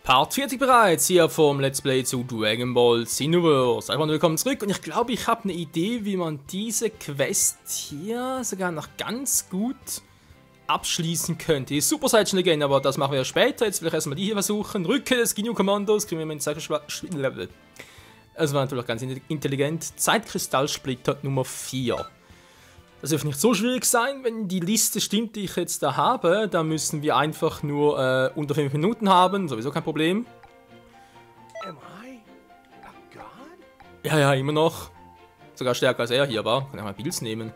Part 40 bereits hier vom Let's Play zu Dragon Ball Xenoverse. Einfach willkommen zurück und ich glaube, ich habe eine Idee, wie man diese Quest hier sogar noch ganz gut abschließen könnte. Die Super Saiyan Legend, aber das machen wir später. Jetzt will ich erstmal die hier versuchen. Rückkehr des Ginyu-Kommandos, kriegen wir mit Level. Das war natürlich ganz intelligent. Zeitkristallsplitter Nummer 4. Das dürfte nicht so schwierig sein, wenn die Liste stimmt, die ich jetzt da habe. Da müssen wir einfach nur unter 5 Minuten haben, sowieso kein Problem. Ja, immer noch. Sogar stärker als er hier war. Kann ich mal Bills nehmen.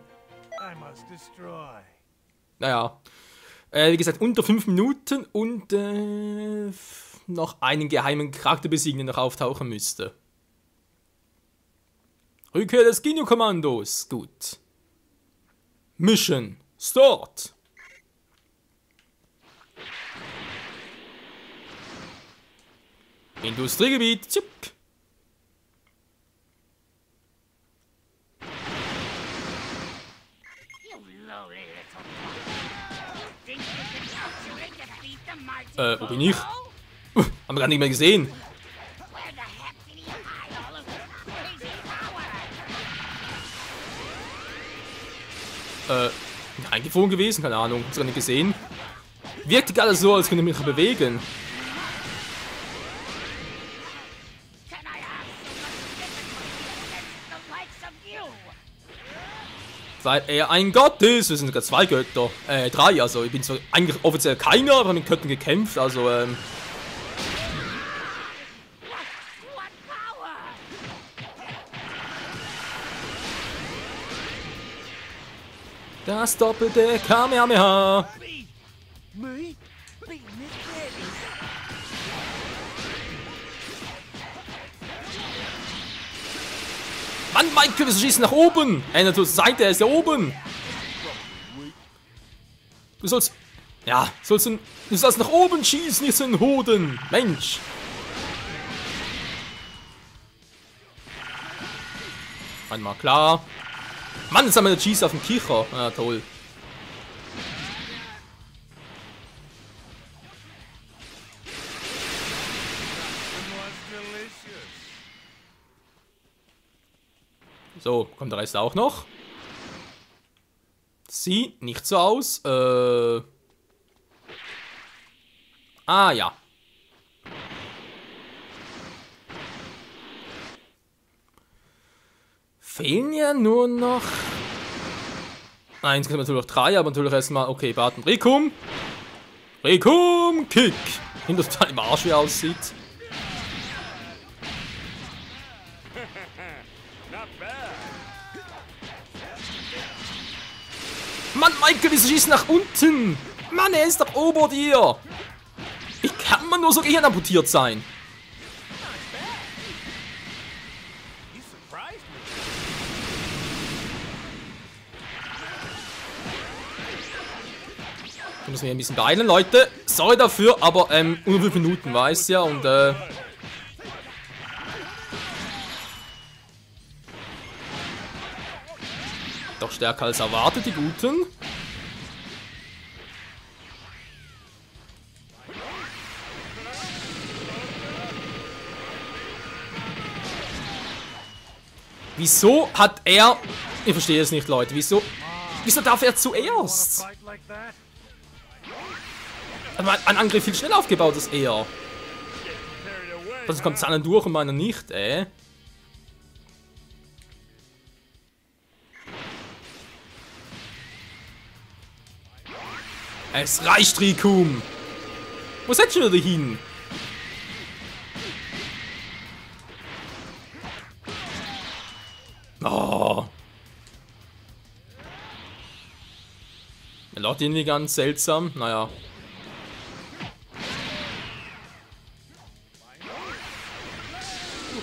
Naja. Wie gesagt, unter 5 Minuten und noch einen geheimen Charakter besiegen, der noch auftauchen müsste. Rückkehr des Ginyu-Kommandos. Gut. Mission Start! Industriegebiet, zup. Wo bin ich? Haben wir gar nicht mehr gesehen. Eingefroren gewesen, keine Ahnung, hab's gar nicht gesehen. Wirkte gerade so, als könnte ich mich bewegen. Weil er ein Gott ist, wir sind sogar 2 Götter, 3, also ich bin zwar eigentlich offiziell keiner, aber mit Göttern gekämpft, also das doppelte Kamehameha. Mann, Mike, wir schießen nach oben. Zur Seite, er ist ja oben. Du sollst... Ja, du sollst nach oben schießen, nicht so in den Hoden. Mensch. Einmal klar. Mann, jetzt haben wir den Cheese auf dem Kicher. Ah, toll. So, kommt der Rest auch noch. Sieht nicht so aus. Ah, ja. Fehlen ja nur noch... Nein, insgesamt natürlich 3, aber natürlich erstmal... Okay, Barton Rikum. Rikum, Kick. Hinter total im Arsch, wie er aussieht. Mann, Michael, wieso schießt nach unten? Mann, er ist doch ober dir. Wie kann man nur so gehirnamputiert sein? Wir müssen hier ein bisschen beeilen, Leute. Sorry dafür, aber unter 5 Minuten war es ja und doch stärker als erwartet, die Guten. Wieso hat er... Ich verstehe es nicht, Leute. Wieso darf er zuerst? Ein Angriff viel schneller aufgebaut als er. Sonst kommt seiner durch und meiner nicht, Es reicht, Rikum! Wo seid ihr wieder hin? Oh. Er läuft irgendwie ganz seltsam. Naja.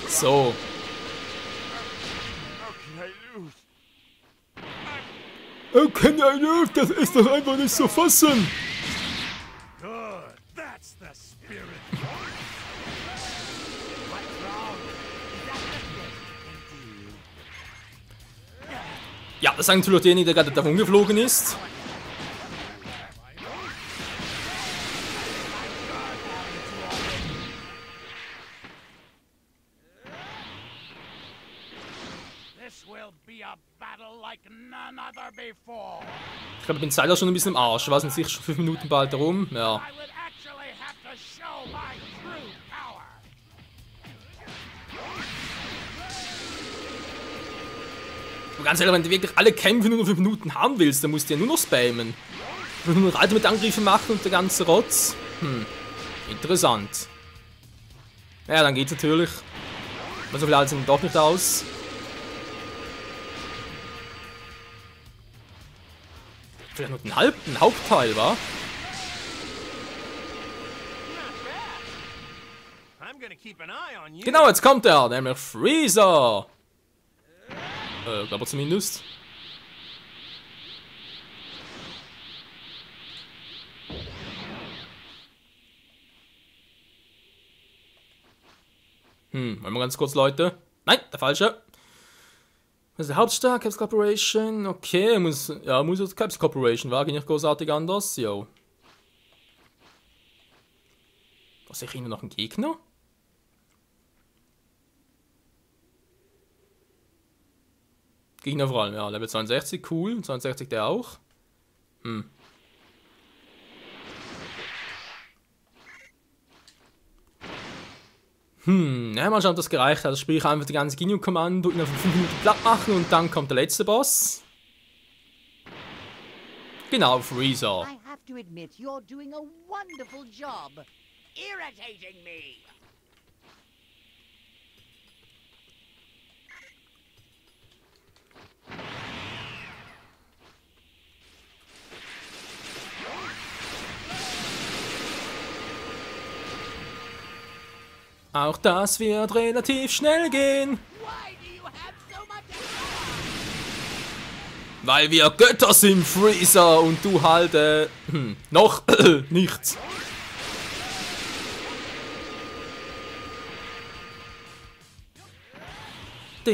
So. How can I lose? Das ist doch einfach nicht zu fassen. Ja, das ist natürlich derjenige, der gerade da rumgeflogen ist. Ich glaube, ich bin Zeit auch schon ein bisschen im Arsch. Was sind sicher schon 5 Minuten bald rum? Ja. Aber ganz ehrlich, wenn du wirklich alle Kämpfe nur noch 5 Minuten haben willst, dann musst du ja nur noch spammen. Du musst nur noch Ultimate-Angriffe machen und der ganze Rotz. Interessant. Ja, dann geht's natürlich. Aber so viel alt sind doch nicht aus. Vielleicht nur ein Hauptteil, wa? Genau, jetzt kommt er, nämlich Freezer. Glaube ich zumindest. Wollen wir ganz kurz, Leute? Nein, der falsche. Das ist der Hauptstadt, Caps Corporation. Okay, muss jetzt Caps Corporation, war nicht großartig anders. Jo. Was, ich immer noch einen Gegner? Gegner vor allem, ja. Level 62, cool. 62 der auch. Ja, mal schauen, ob das gereicht hat. Sprich, einfach die ganze Ginyu-Kommando innerhalb von 5 Minuten platt machen und dann kommt der letzte Boss. Genau, Freezer. I have to admit, you're doing a wonderful job. Irritating me. Auch das wird relativ schnell gehen. Why do you have so much? Weil wir Götter sind, Freezer, und du halt, noch nichts. Ich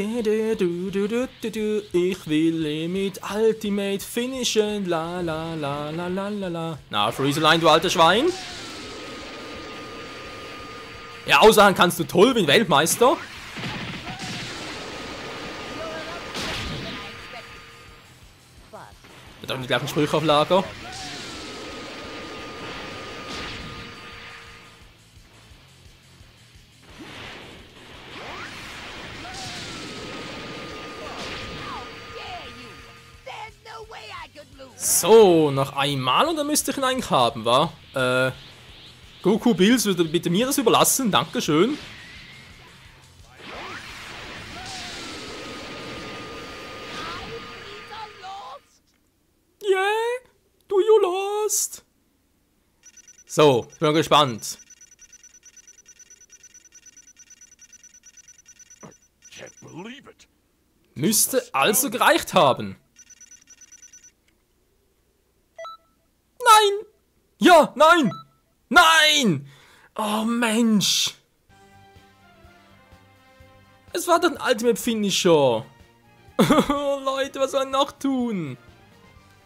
will mit Ultimate finishen, la la la la la la la. Na, Freezerlein, du alter Schwein. Ja, aussagen kannst du toll, bin Weltmeister. Wir haben die gleichen Sprüche auf Lager. So, noch einmal und dann müsste ich ihn eigentlich haben, wa? Goku Bills würde bitte mir das überlassen, dankeschön. Yeah, do you lost? So, bin mal gespannt. Müsste also gereicht haben. Nein! Ja, nein! Nein! Oh Mensch! Es war doch ein Ultimate Finisher. Leute, was soll ich noch tun?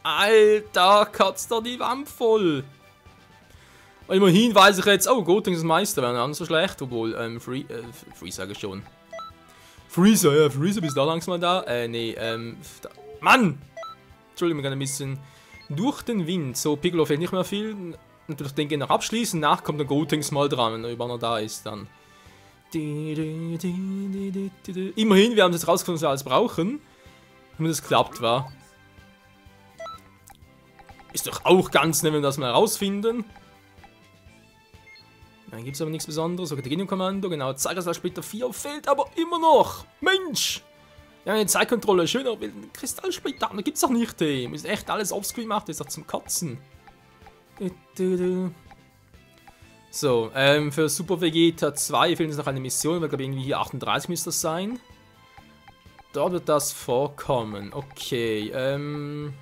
Alter, kotzt doch die Wand voll. Und immerhin weiß ich jetzt, oh, Goten ist Meister, wäre nicht so schlecht, obwohl, Freeze sage ich schon. Freezer, ja, Freezer, bist du da langsam mal da? Nee, Mann! Entschuldigung, wir gehen ein bisschen durch den Wind. So, Piccolo fehlt nicht mehr viel. Natürlich den gehen noch abschließen, nach kommt der Gotenks mal dran, wenn er überhaupt noch da ist, dann. Immerhin, wir haben es jetzt rausgefunden, was wir alles brauchen. Wenn das klappt, war. Ist doch auch ganz nett, wenn wir das mal herausfinden. Dann gibt es aber nichts Besonderes. Okay, der Ginyu-Kommando, genau. Zeigersplitter 4 fehlt aber immer noch. Mensch! Ja, eine Zeitkontrolle, schön, aber den Kristallsplitter, da gibt's doch nicht, ey. Muss echt alles offscreen machen, das ist doch zum Kotzen. So, für Super Vegeta 2 fehlt uns noch eine Mission, weil, glaube ich, irgendwie hier 38 müsste das sein. Da wird das vorkommen. Okay, Dann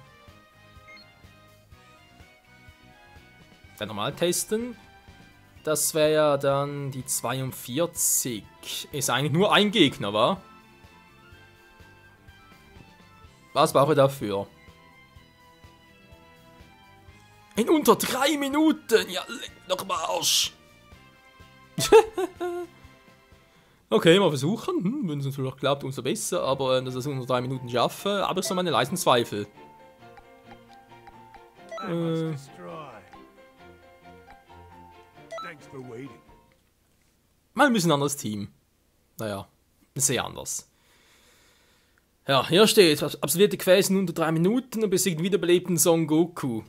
nochmal testen. Das wäre ja dann die 42. Ist eigentlich nur ein Gegner, wa? Was brauche ich dafür? In unter 3 Minuten! Ja, leck doch mal Arsch! Okay, mal versuchen. Wenn es natürlich klappt, umso besser. Aber dass wir es unter 3 Minuten schaffen, habe ich so meine leisen Zweifel. Mal ein bisschen anderes Team. Naja, sehr anders. Ja, hier steht, absolvierte Quest in unter 3 Minuten und besiegt wiederbelebten Son Goku.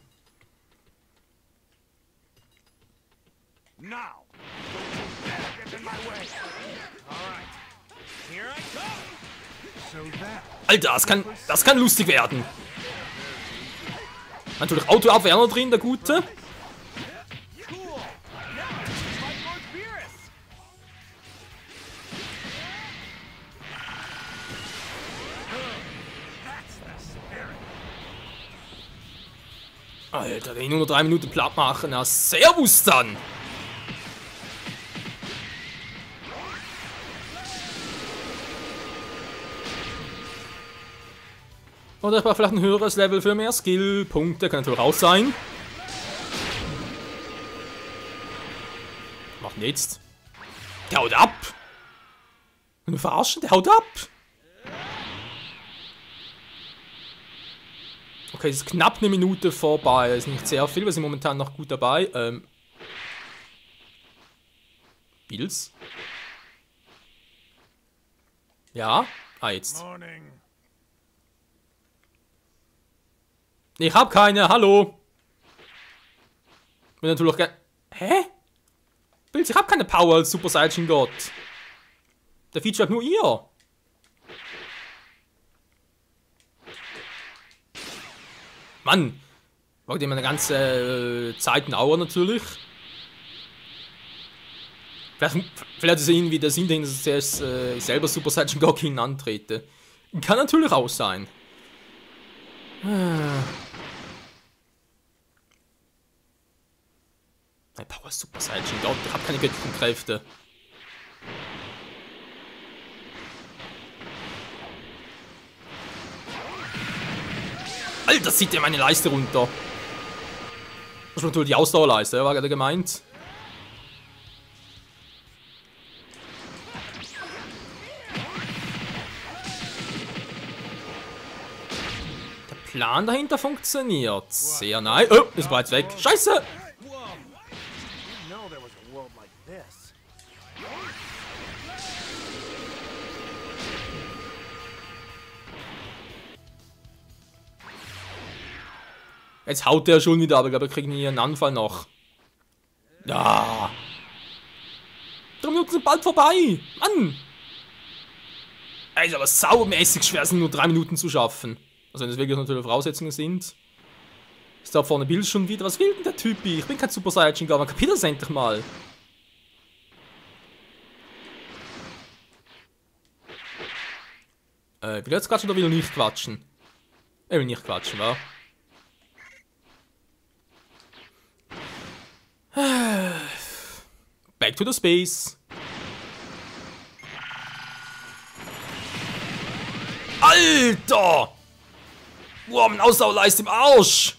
Alter, das kann lustig werden. Natürlich Autoabwehr drin, der Gute. Alter, den nur 3 Minuten platt machen. Na, servus dann! Oder ich brauche vielleicht ein höheres Level für mehr Skill-Punkte. Kann natürlich auch sein. Was macht denn jetzt? Der haut ab! Wenn verarschen, der haut ab! Okay, es ist knapp eine Minute vorbei. Das ist nicht sehr viel, wir sind momentan noch gut dabei. Bills? Ja? Ah, jetzt. Ich hab keine, hallo! Bin natürlich gerne. Hä? Bills, ich hab keine Power als Super Saiyan Gott. Der featuret nur ihr. Mann, braucht immer eine ganze Zeit und Dauer natürlich. Vielleicht ist irgendwie der Sinn, dass ich erst selber Super Saiyan Goku antrete. Kann natürlich auch sein. Ein Power Super Saiyan God, ich habe keine göttlichen Kräfte. Alter, zieht der meine Leiste runter. Das ist natürlich die Ausdauerleiste, war gerade gemeint. Der Plan dahinter funktioniert. Sehr nice. Oh, ist bereits weg. Scheiße! Jetzt haut der schon wieder, aber ich glaube, wir kriegen hier einen Anfall noch. Ja. 3 Minuten sind bald vorbei. Mann. Ist aber saumäßig schwer, es nur 3 Minuten zu schaffen. Also wenn das wirklich natürlich Voraussetzungen sind. Ist da vorne Bild schon wieder. Was will denn der Typ? Ich bin kein Super Saiyan, aber kapiert das endlich mal. Will er jetzt quatschen oder will er nicht quatschen? Er will nicht quatschen, wa? Back to the space. Alter! Wow, ein Ausdauerleist im Arsch!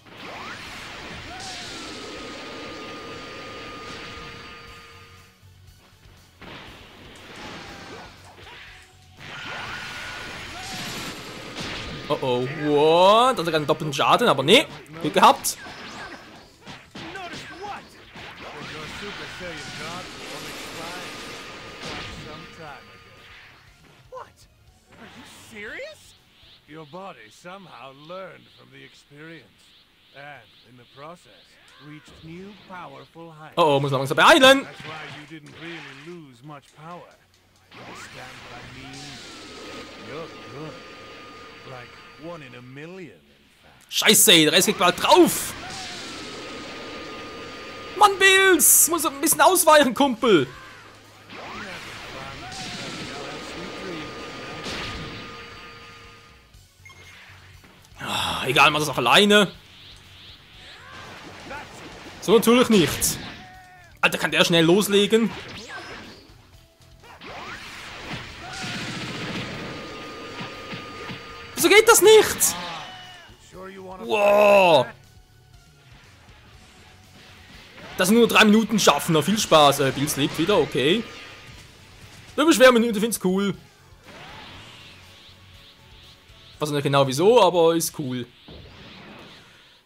Oh oh, what? Da hat er einen doppelten Schaden, aber nee, Glück gehabt. Your body somehow learned from the experience, and in the process, reached new powerful heights. Oh, muss langsam beeilen. That's why you didn't really lose much power. Understand what I mean? You're good, like 1 in a million, in fact. Scheiße, der Rest geht bald drauf. Mann, Bills, muss ein bisschen ausweichen, Kumpel. Egal, mach das auch alleine. So natürlich nicht. Alter, kann der schnell loslegen? Wieso geht das nicht? Wow. Das nur 3 Minuten schaffen, noch viel Spaß. Bills lebt wieder, okay. Schwerminute, find's cool. Weiß nicht genau wieso, aber ist cool.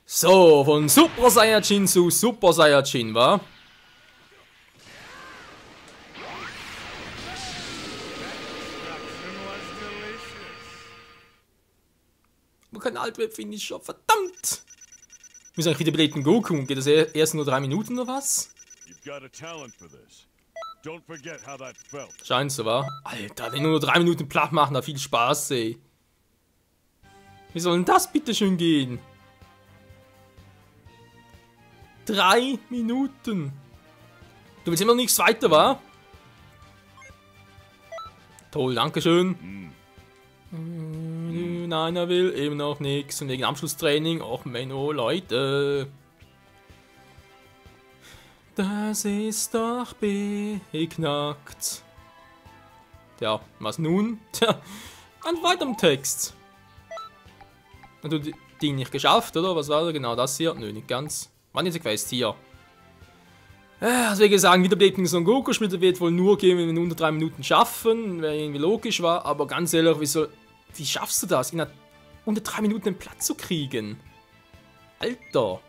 So, von Super Saiyajin zu Super Saiyajin, wa? Man kann Altweb-Finisher, verdammt! Wir müssen eigentlich wieder beleiten Goku. Geht das erst nur 3 Minuten oder was? Scheint so, wa? Alter, wenn nur 3 Minuten platt machen, da viel Spaß, ey. Wie soll denn das bitte schön gehen? 3 Minuten. Du willst immer noch nichts weiter, wa? Toll, dankeschön. Nein, er will eben noch nichts. Und wegen Abschlusstraining. Och, Menno, Leute. Das ist doch beknackt. Tja, was nun? Tja, ein weiterem Text. Und du Ding nicht geschafft, oder? Was war da genau das hier? Nö, nicht ganz. War nicht so Quest hier. Also wie gesagt, Wiederbelebung Son Goku Spiel wird wohl nur gehen, wenn wir unter 3 Minuten schaffen. Wäre irgendwie logisch war, aber ganz ehrlich, wie schaffst du das, unter 3 Minuten den Platz zu kriegen? Alter.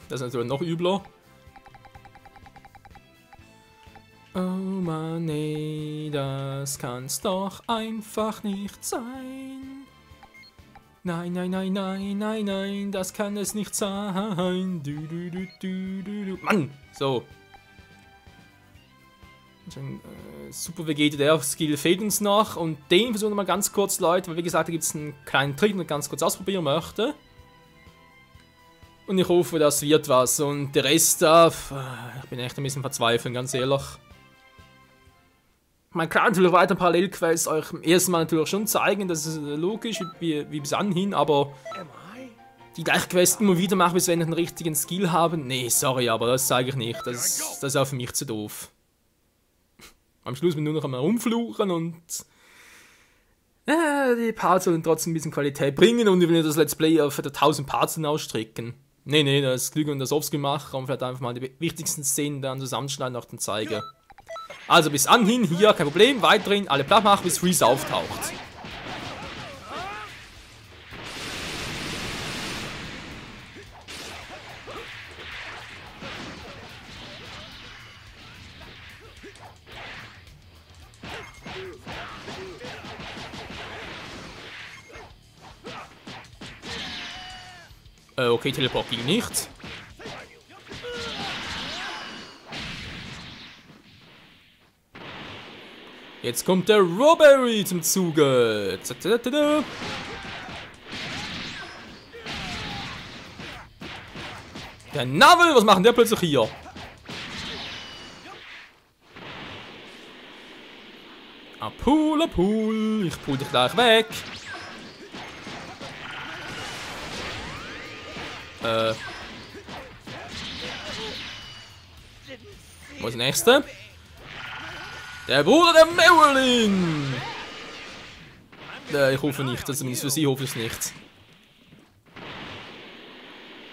Das ist natürlich noch übler. Oh Mann, nee, das kann's doch einfach nicht sein. Nein, nein, nein, nein, nein, nein, das kann es nicht sein. Mann, so. Super Vegeta, der Skill fehlt uns noch. Und den versuchen wir mal ganz kurz, Leute, weil wie gesagt, da gibt es einen kleinen Trick, den ich ganz kurz ausprobieren möchte. Und ich hoffe, das wird was. Und der Rest darf. Ich bin echt ein bisschen verzweifelt, ganz ehrlich. Man kann natürlich weiter Parallelquests euch im ersten Mal natürlich schon zeigen, das ist logisch, wie bis anhin, aber die gleiche Quest immer wieder machen, bis wenn ich einen richtigen Skill haben. Nee, sorry, aber das zeige ich nicht. Das ist auch für mich zu doof. Am Schluss bin ich nur noch einmal rumfluchen und die Parts sollen trotzdem ein bisschen Qualität bringen und ich will das Let's Play auf 1000 Parts ausstrecken. Nee, das ist Glück und das Offs gemacht und vielleicht einfach mal die wichtigsten Szenen dann zusammenschneiden und dann zeigen. Also bis anhin, hier, kein Problem, weiterhin alle platt machen, bis Freeze auftaucht. Okay, Teleport ging nicht. Jetzt kommt der Robbery zum Zuge. Der Navel, was macht der plötzlich hier? Apul, ich pull dich gleich weg. Wo ist der nächste? Der Bruder der Marilyn! Ich hoffe nicht, also zumindest für sie hoffe ich es nicht.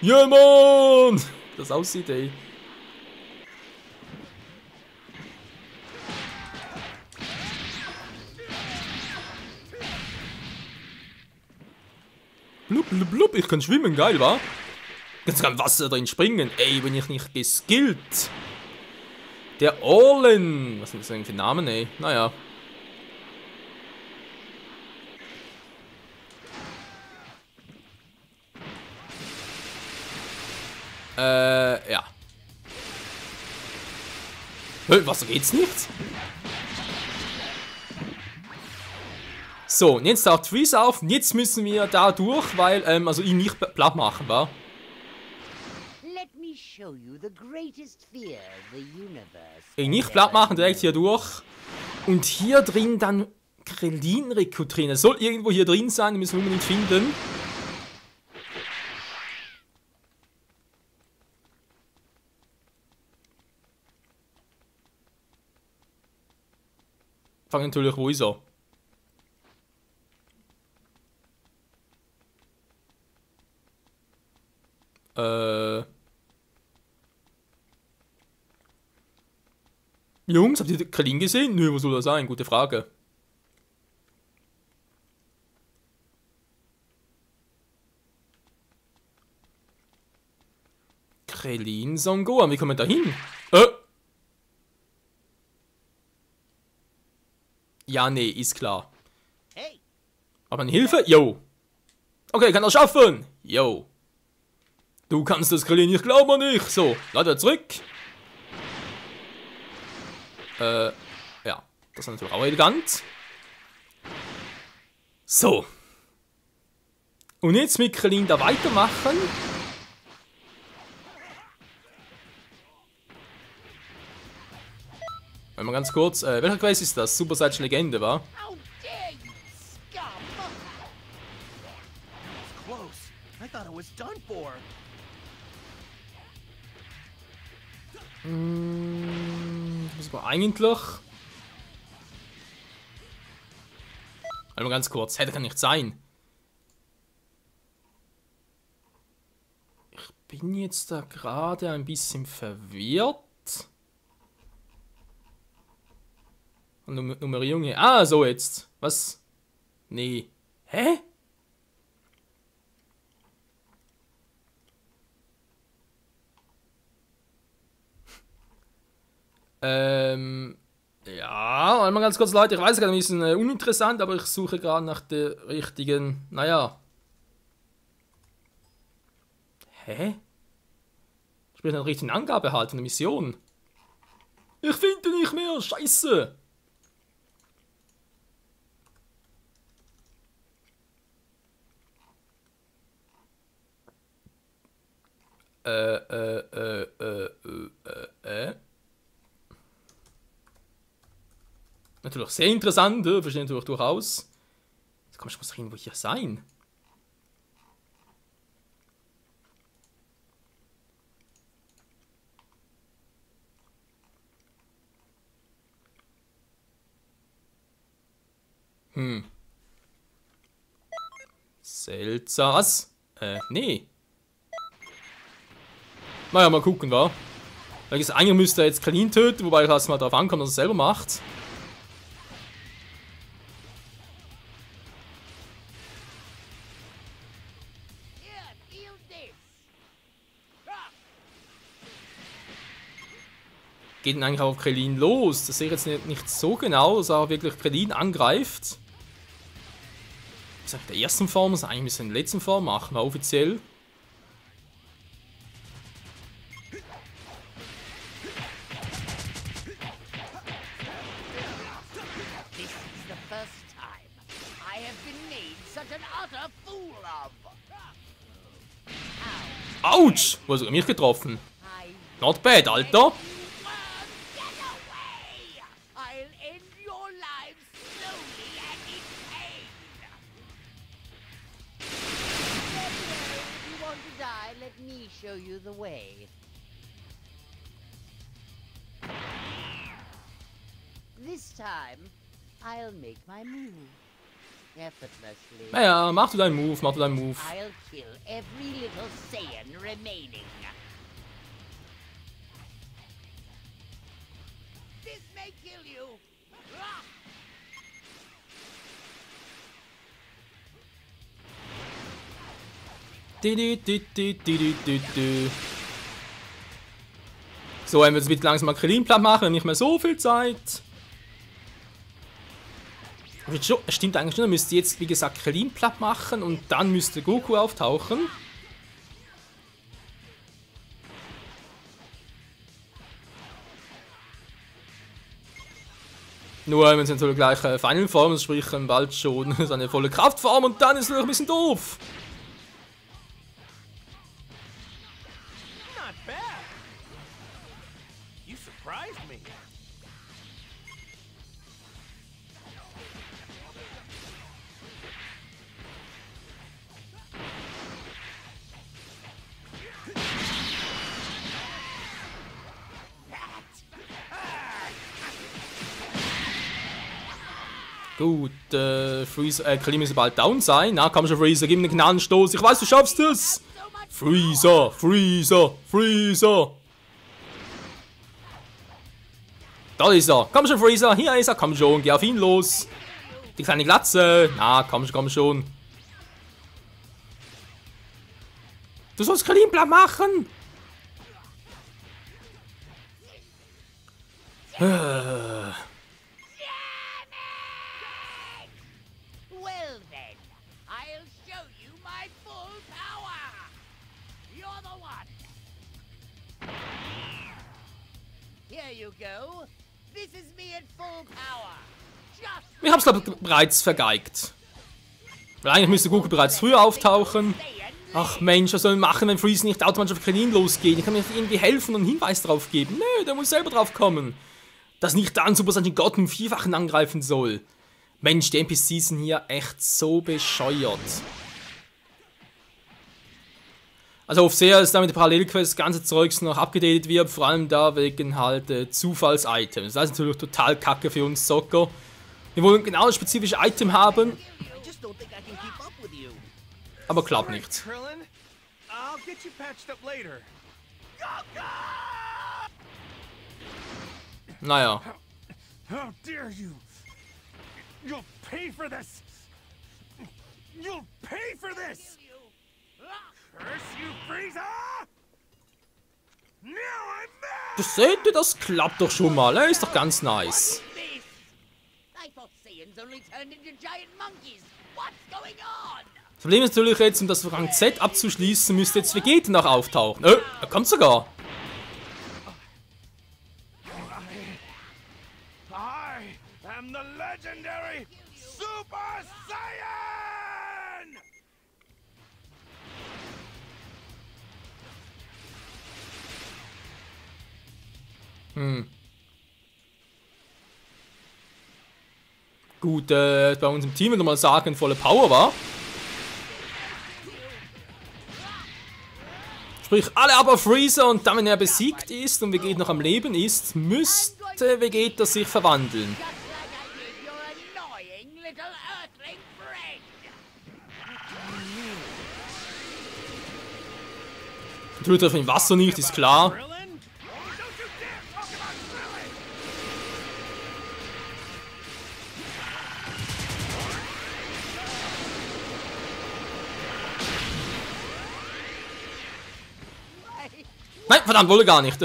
Ja, Mann! Das aussieht, ey. Blub, blub, blub, ich kann schwimmen, geil, wa? Jetzt kann Wasser drin springen. Ey, bin ich nicht geskillt. Der Orlen. Was sind das eigentlich für Namen, ey? Naja. Ja. Wasser geht's nicht? So, und jetzt taucht Freeze auf. Und jetzt müssen wir da durch, weil, also ihn nicht platt machen, wa? Ihn nicht platt machen, direkt hier durch. Und hier drin dann Krillin rekrutieren. Es soll irgendwo hier drin sein, den müssen wir unbedingt finden. Fangen natürlich, wo ist er? Jungs, habt ihr Krillin gesehen? Nö, wo soll das sein? Gute Frage. Krillin Son Gohan, wie kommen wir da hin? Ja, nee, ist klar. Hey, Aber eine Hilfe? Yo. Okay, kann er schaffen. Yo. Du kannst das, Krillin, ich glaube nicht. So, leider zurück. Ja, das ist natürlich auch elegant. So. Und jetzt mit Krillin da weitermachen. Mal ganz kurz, welcher Quest ist das? Super Saiyan Legende, wa? how dare you, scum! Close. I thought I was done for. Das war eigentlich. Mal ganz kurz, hätte kann nicht sein. Ich bin jetzt da gerade ein bisschen verwirrt. Und Nummerierung hier. Ah, so jetzt. Was? Nee. Hä? Ja, einmal ganz kurz, Leute. Ich weiß gerade ein bisschen uninteressant, aber ich suche gerade nach der richtigen. Naja. Hä? Ich will eine richtige Angabe erhalten, eine Mission. Ich finde nicht mehr. Scheiße. Natürlich sehr interessant, verstehe natürlich durchaus. Jetzt komm, ich muss irgendwo hier sein. Seltsam. Was? Nee. Naja, mal gucken, wa? Eigentlich müsste er jetzt Krillin töten, wobei ich erstmal darauf ankomme, dass er es selber macht. Here, feel this. Geht denn eigentlich auf Krillin los? Das sehe ich jetzt nicht so genau, dass er wirklich Krillin angreift. Was ist eigentlich in der ersten Form? Das eigentlich müssen wir in der letzten Form machen, offiziell. This is the first time I have been made such an utter fool of. Autsch! Wo hat er mich getroffen? I Not bad, Alter. Get away! I'll end your lives slowly and in pain. If you want to die, let me show you the way. This time, I'll make my move. Effortlessly. Naja, mach du deinen Move, mach du deinen Move. I'll kill every little Saiyan remaining. This may kill you. Ah! So, wenn wir jetzt bitte langsam mal Krillin platt machen, nicht mehr so viel Zeit. Stimmt eigentlich schon, dann müsste jetzt, wie gesagt, Krillin platt machen und dann müsste Goku auftauchen. Nur, wenn sie in so der gleichen Final Form, sprich bald schon seine volle Kraftform und dann ist es noch ein bisschen doof. Not bad. You surprised me. Gut, Freezer, Krillin müsste bald down sein. Na, komm schon, Freezer, gib ihm einen Gnadenstoß. Ich weiß, du schaffst es. Freezer, Freezer, Freezer. Da ist er. Komm schon, Freezer. Hier ist er. Komm schon. Geh auf ihn los. Die kleine Glatze. Na, komm schon. Du sollst Clean Plan machen. Well then, I'll show you my full power. You're the one. Here you go. This is me at full power. Just Ich hab's, glaube ich, bereits vergeigt. Weil eigentlich müsste Goku bereits früher auftauchen. Ach Mensch, was soll ich machen, wenn Freeze nicht automatisch auf Krillin losgeht? Ich kann mir irgendwie helfen und einen Hinweis drauf geben. Nö, der muss selber drauf kommen. Dass nicht dann Super Saiyan God im Vierfachen angreifen soll. Mensch, die NPCs sind hier echt so bescheuert. Also auf sehr, dass da mit der Parallelquest das ganze Zeugs noch abgedatet wird, vor allem da wegen halt Zufalls-Items. Das ist natürlich total kacke für uns Zocker. Wir wollen genau ein spezifisches Item haben, I just don't think I can keep up with you. aber klappt Alright, nicht. Krillin. I'll get you patched up later. Naja. How dare you! You'll pay for this! You'll pay for this! Curse you, Frieza! Now I'm mad! Das seht ihr, das klappt doch schon mal. Ist doch ganz nice. this. I thought Saiyans only turned into giant monkeys. What's going on? Das Problem ist natürlich jetzt, um das Rang Z abzuschließen, müsste jetzt Vegeta noch auftauchen. Er kommt sogar. I am the legendary Super Saiyan! Gut, bei uns im Team, wenn wir mal sagen, volle Power war. Sprich, alle aber Freezer und dann, wenn er besiegt ist und Vegeta noch am Leben ist, müsste Vegeta sich verwandeln. Just like I did your annoying little Earthling friend. Natürlich trifft er im Wasser nicht, ist klar. Krillin? Don't you dare talk about Krillin! Nein, verdammt, wollte gar nicht.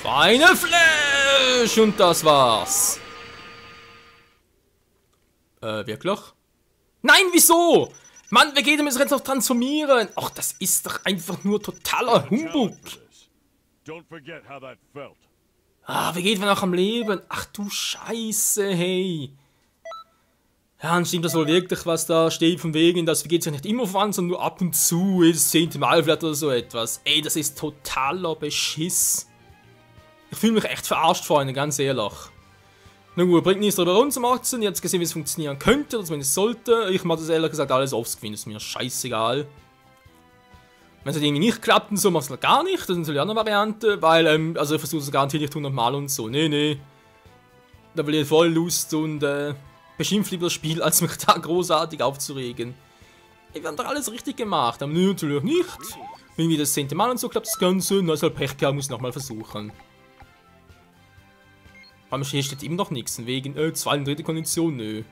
Feine Flash! Und das war's. Wirklich? Nein, wieso? Mann, Vegeta muss jetzt noch transformieren. Ach, das ist doch einfach nur totaler Humbug. Don't forget how that felt. Ah, Vegeta war noch am Leben. Ach du Scheiße, hey. Ja, und stimmt das wohl wirklich, was da steht, von wegen, dass Vegeta sich nicht immer verwandelt, sondern nur ab und zu, das 10. Mal vielleicht oder so etwas. Ey, das ist totaler Beschiss. Ich fühle mich echt verarscht, Freunde, ganz ehrlich. Na gut, bringt nichts darüber rumzumachen. Ihr habt gesehen, wie es funktionieren könnte, oder zumindest sollte. Ich mache das ehrlich gesagt alles offscreen, das ist mir scheißegal. Wenn es halt irgendwie nicht klappt und so, machst du das gar nicht. Das ist natürlich auch eine Variante, weil, also ich versuche es garantiert nicht 100 Mal und so. Nee. Da will ich voll Lust und, beschimpft lieber das Spiel, als mich da großartig aufzuregen. Ey, wir haben doch alles richtig gemacht, aber natürlich nicht. Wenn wieder das 10. Mal und so klappt das Ganze, na, ist halt Pech gehabt, muss ich nochmal versuchen. Aber hier steht immer noch nichts, wegen, 2. und 3. Kondition, nö.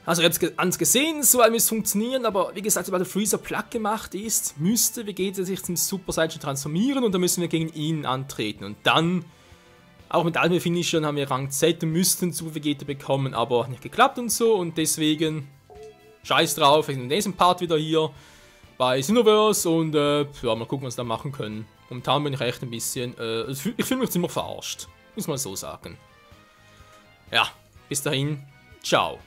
Also ihr habt es gesehen, so müsste es funktionieren, aber wie gesagt, sobald der Freezer platt gemacht ist, müsste Vegeta sich zum Super Saiyan transformieren und dann müssen wir gegen ihn antreten. Und dann, auch mit allen Finishern haben wir Rang Z und müssten zu Vegeta bekommen, aber nicht geklappt und so und deswegen, scheiß drauf, in diesem Part wieder hier bei Xenoverse und ja, mal gucken, was wir da machen können. Momentan bin ich echt ein bisschen, ich fühle mich ziemlich verarscht, muss man so sagen. Ja, bis dahin, ciao.